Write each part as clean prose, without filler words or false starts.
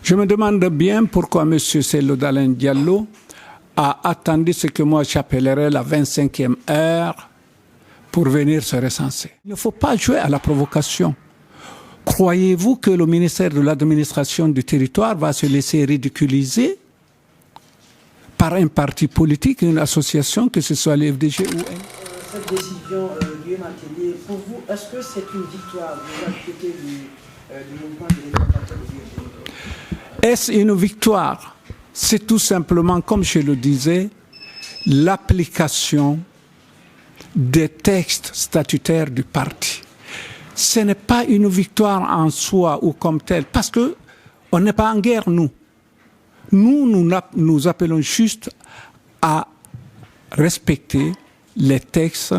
Je me demande bien pourquoi M. Cellou Dalein Diallo a attendu ce que moi j'appellerais la 25e heure pour venir se recenser. Il ne faut pas jouer à la provocation. Croyez-vous que le ministère de l'administration du territoire va se laisser ridiculiser par un parti politique, une association, que ce soit l'FDG ou elle? Cette décision du MATD, pour vous, est-ce que c'est une victoire de la côté du mouvement de réformateurs du FDG? Est-ce une victoire? C'est tout simplement, comme je le disais, l'application des textes statutaires du parti. Ce n'est pas une victoire en soi ou comme telle, parce que on n'est pas en guerre, nous. Nous appelons juste à respecter les textes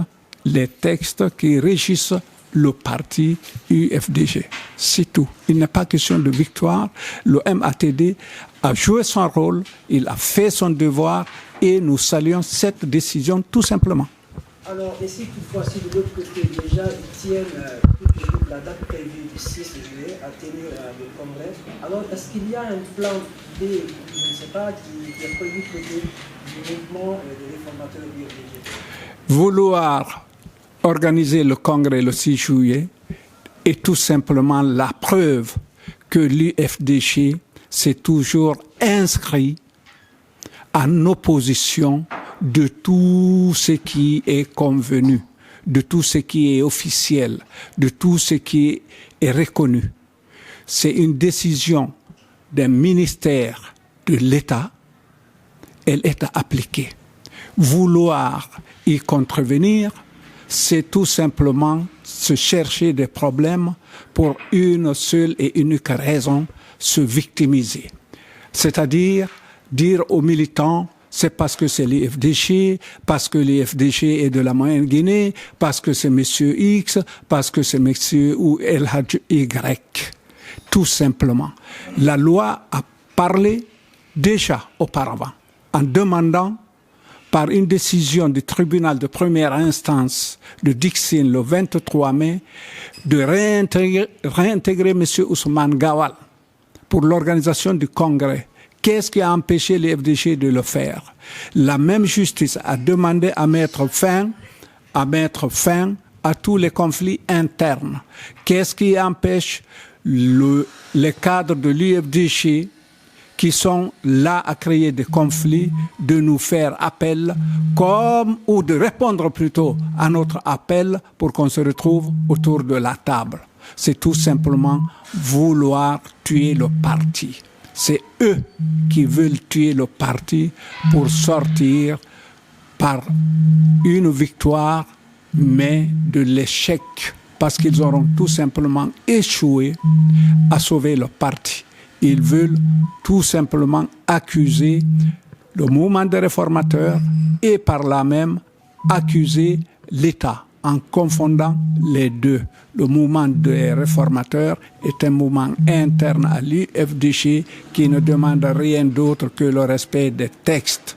qui régissent le parti UFDG. C'est tout. Il n'est pas question de victoire. Le MATD a joué son rôle, il a fait son devoir et nous saluons cette décision tout simplement. Alors, et si toutefois, si de l'autre côté, déjà, ils tiennent la date prévue du 6 juillet à tenir le congrès, alors est-ce qu'il y a un plan B, je ne sais pas, qui est prévu côté du mouvement des réformateurs du FDG? Vouloir organiser le congrès le 6 juillet est tout simplement la preuve que l'UFDG s'est toujours inscrit en opposition de tout ce qui est convenu, de tout ce qui est officiel, de tout ce qui est reconnu. C'est une décision d'un ministère de l'État, elle est appliquée. Vouloir y contrevenir, c'est tout simplement se chercher des problèmes pour une seule et unique raison, se victimiser. C'est-à-dire dire aux militants, c'est parce que c'est l'IFDG, parce que l'IFDG est de la Moyenne-Guinée, parce que c'est monsieur X, parce que c'est monsieur ou El Hadj Y. Tout simplement. La loi a parlé déjà auparavant, en demandant par une décision du tribunal de première instance de Dixine le 23 mai, de réintégrer M. Ousmane Gawal pour l'organisation du congrès. Qu'est-ce qui a empêché les FDG de le faire? La même justice a demandé à mettre fin à tous les conflits internes. Qu'est-ce qui empêche les cadres de l'UFDG qui sont là à créer des conflits, de nous faire appel ou de répondre plutôt à notre appel pour qu'on se retrouve autour de la table. C'est tout simplement vouloir tuer le parti. C'est eux qui veulent tuer le parti pour sortir par une victoire, mais de l'échec, parce qu'ils auront tout simplement échoué à sauver le parti. Ils veulent tout simplement accuser le mouvement des réformateurs et par là même accuser l'État en confondant les deux. Le mouvement des réformateurs est un mouvement interne à l'UFDG qui ne demande rien d'autre que le respect des textes.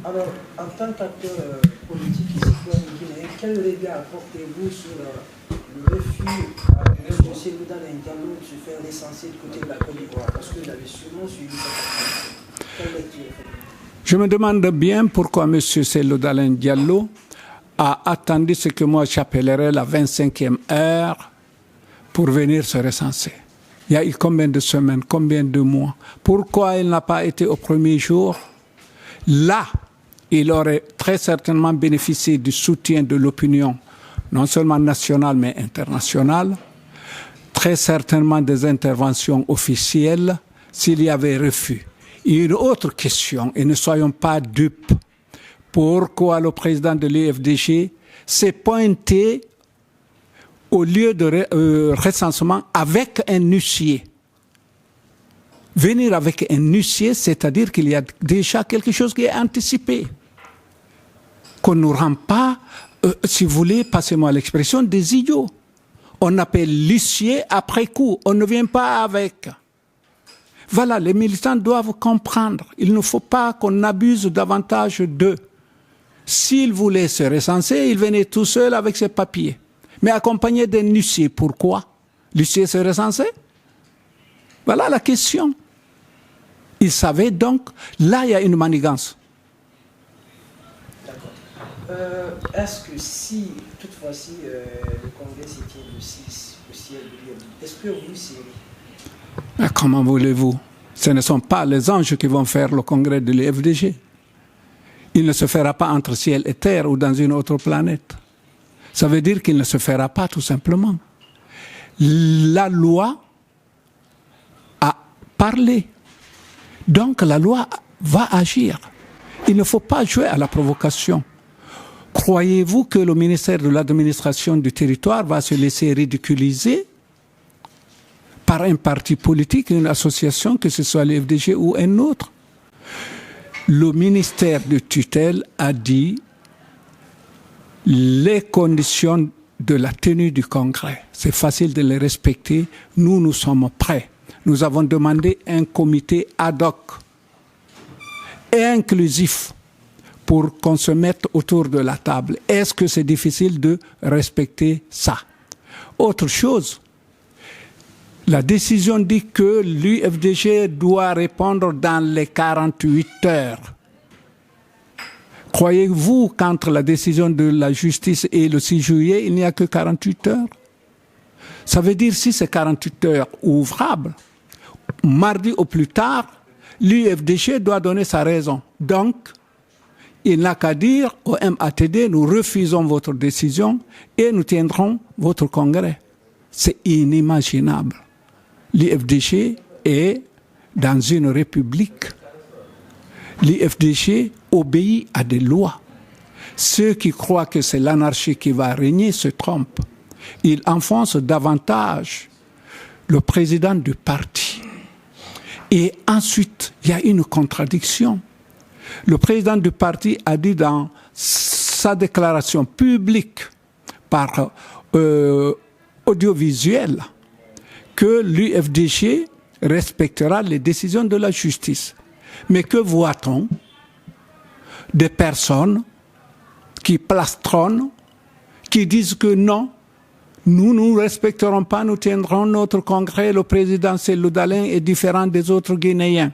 Alors, en tant qu'acteur politique et citoyen guinéen, quel regard apportez-vous sur le refus de M. Cellou Dalein Diallo de se faire licencier du côté de la Côte d'Ivoire? Parce que vous avez sûrement suivi cette affaire. Quelle lecture faites-vous? Je me demande bien pourquoi M. Cellou Dalein Diallo a attendu ce que moi j'appellerais la 25e heure pour venir se recenser. Il y a eu combien de semaines, combien de mois? Pourquoi il n'a pas été au premier jour? Là, il aurait très certainement bénéficié du soutien de l'opinion, non seulement nationale mais internationale, très certainement des interventions officielles s'il y avait refus. Une autre question, et ne soyons pas dupes, pourquoi le président de l'UFDG s'est pointé au lieu de recensement avec un huissier? Venir avec un huissier, c'est-à-dire qu'il y a déjà quelque chose qui est anticipé. Qu'on ne rend pas, si vous voulez, passez-moi l'expression, des idiots. On appelle l'huissier après coup, on ne vient pas avec. Voilà, les militants doivent comprendre. Il ne faut pas qu'on abuse davantage d'eux. S'il voulait se recenser, il venait tout seul avec ses papiers. Mais accompagné d'un huissier. Pourquoi? L'huissier se recensait? Voilà la question. Ils savaient donc, là il y a une manigance. D'accord. Est-ce que si, toutefois, si le Congrès se tient le 6 au ciel de l'UFDG, est-ce que vous serez? Comment voulez-vous? Ce ne sont pas les anges qui vont faire le congrès de l'UFDG. Il ne se fera pas entre ciel et terre ou dans une autre planète. Ça veut dire qu'il ne se fera pas tout simplement. La loi a parlé. Donc la loi va agir. Il ne faut pas jouer à la provocation. Croyez-vous que le ministère de l'administration du territoire va se laisser ridiculiser par un parti politique, une association, que ce soit l'UFDG ou un autre? Le ministère de tutelle a dit les conditions de la tenue du congrès. C'est facile de les respecter. Nous sommes prêts. Nous avons demandé un comité ad hoc, inclusif, pour qu'on se mette autour de la table. Est-ce que c'est difficile de respecter ça? Autre chose, la décision dit que l'UFDG doit répondre dans les 48 heures. Croyez-vous qu'entre la décision de la justice et le 6 juillet, il n'y a que 48 heures? Ça veut dire si c'est 48 heures ouvrables, mardi au plus tard, l'UFDG doit donner sa raison. Donc, il n'a qu'à dire au MATD, nous refusons votre décision et nous tiendrons votre congrès. C'est inimaginable. L'UFDG est dans une république. L'UFDG obéit à des lois. Ceux qui croient que c'est l'anarchie qui va régner se trompent. Ils enfoncent davantage le président du parti. Et ensuite, il y a une contradiction. Le président du parti a dit dans sa déclaration publique par audiovisuel que l'UFDG respectera les décisions de la justice. Mais que voit-on? Des personnes qui plastronnent, qui disent que non, nous ne respecterons pas, nous tiendrons notre congrès, le président Cellou Dalein est différent des autres Guinéens.